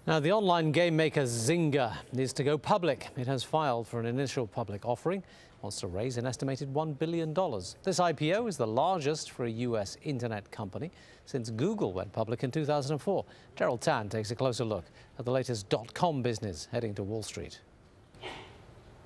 Now, the online game maker Zynga is to go public. It has filed for an initial public offering, wants to raise an estimated $1 billion. This IPO is the largest for a U.S. internet company since Google went public in 2004. Gerald Tan takes a closer look at the latest .com business heading to Wall Street.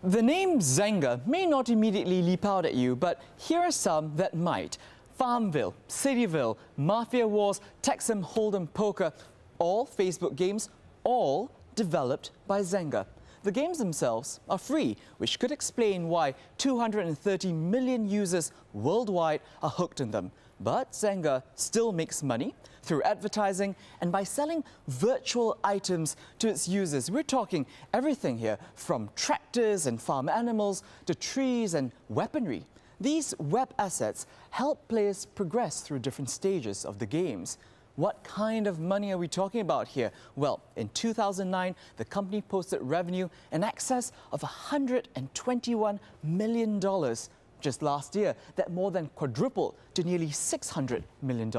The name Zynga may not immediately leap out at you, but here are some that might. Farmville, Cityville, Mafia Wars, Texan Hold'em Poker, all Facebook games, all developed by Zynga. The games themselves are free, which could explain why 230 million users worldwide are hooked in them. But Zynga still makes money through advertising and by selling virtual items to its users. We're talking everything here, from tractors and farm animals to trees and weaponry. These web assets help players progress through different stages of the games. What kind of money are we talking about here? Well, in 2009, the company posted revenue in excess of $121 million. Just last year, that more than quadrupled to nearly $600 million.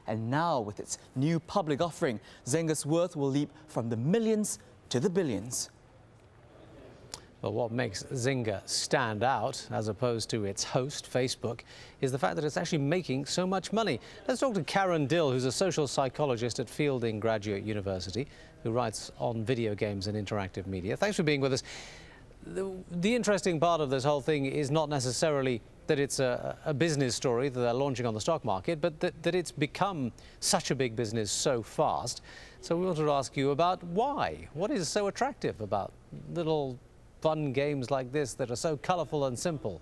And now, with its new public offering, Zynga's worth will leap from the millions to the billions. Well, what makes Zynga stand out, as opposed to its host, Facebook, is the fact that it's actually making so much money. Let's talk to Karen Dill, who's a social psychologist at Fielding Graduate University, who writes on video games and interactive media. Thanks for being with us. The interesting part of this whole thing is not necessarily that it's a business story that they're launching on the stock market, but that it's become such a big business so fast. So we wanted to ask you about why. What is so attractive about little fun games like this that are so colorful and simple?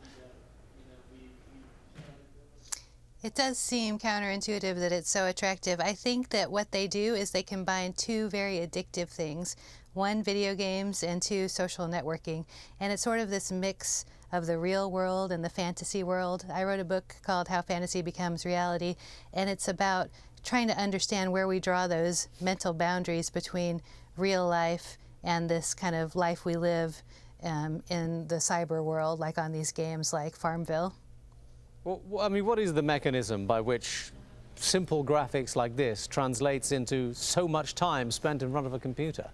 It does seem counterintuitive that it's so attractive. I think that what they do is they combine two very addictive things. One, video games, and two, social networking. And it's sort of this mix of the real world and the fantasy world. I wrote a book called How Fantasy Becomes Reality, and it's about trying to understand where we draw those mental boundaries between real life and this kind of life we live in the cyber world, like on these games like Farmville. Well, I mean, what is the mechanism by which simple graphics like this translates into so much time spent in front of a computer?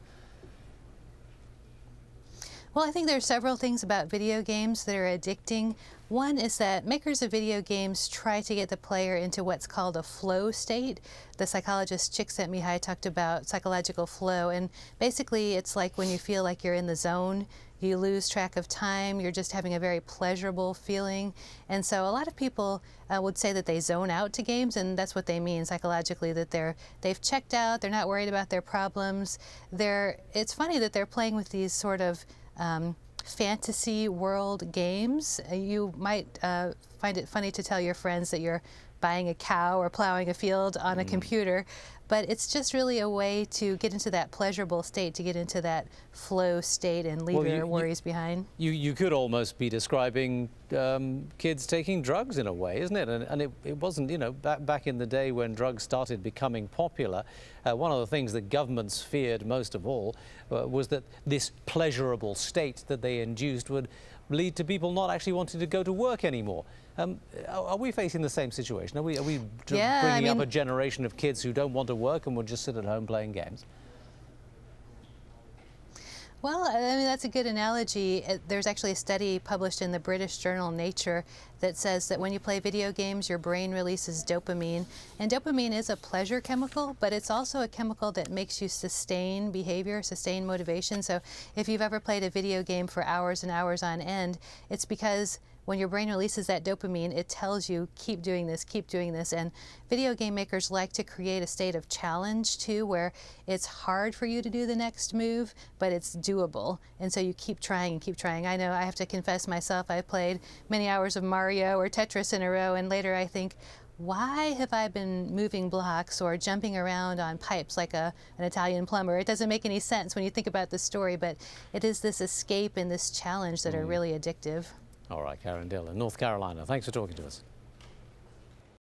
Well, I think there are several things about video games that are addicting. One is that makers of video games try to get the player into what's called a flow state. The psychologist Csikszentmihalyi talked about psychological flow, and basically it's like when you feel like you're in the zone, you lose track of time, you're just having a very pleasurable feeling. And so a lot of people would say that they zone out to games, and that's what they mean psychologically, that they've checked out, they're not worried about their problems. It's funny that they're playing with these sort of fantasy world games. You might find it funny to tell your friends that you're buying a cow or plowing a field on a computer, but it's just really a way to get into that pleasurable state, to get into that flow state and leave your worries behind. You could almost be describing kids taking drugs in a way, isn't it? And it wasn't, you know, back in the day when drugs started becoming popular, one of the things that governments feared most of all was that this pleasurable state that they induced would lead to people not actually wanting to go to work anymore. Are we facing the same situation? Are we bringing up a generation of kids who don't want to work and will just sit at home playing games? Well, I mean, that's a good analogy. There's actually a study published in the British journal Nature that says that when you play video games, your brain releases dopamine. And dopamine is a pleasure chemical, but it's also a chemical that makes you sustain behavior, sustain motivation. So if you've ever played a video game for hours and hours on end, it's because when your brain releases that dopamine, it tells you, keep doing this, keep doing this. And video game makers like to create a state of challenge, too, where it's hard for you to do the next move, but it's doable. And so you keep trying and keep trying. I know I have to confess myself, I played many hours of Mario or Tetris in a row, and later I think, why have I been moving blocks or jumping around on pipes like an Italian plumber? It doesn't make any sense when you think about the story, but it is this escape and this challenge that are really addictive. All right, Karen Dill in North Carolina. Thanks for talking to us.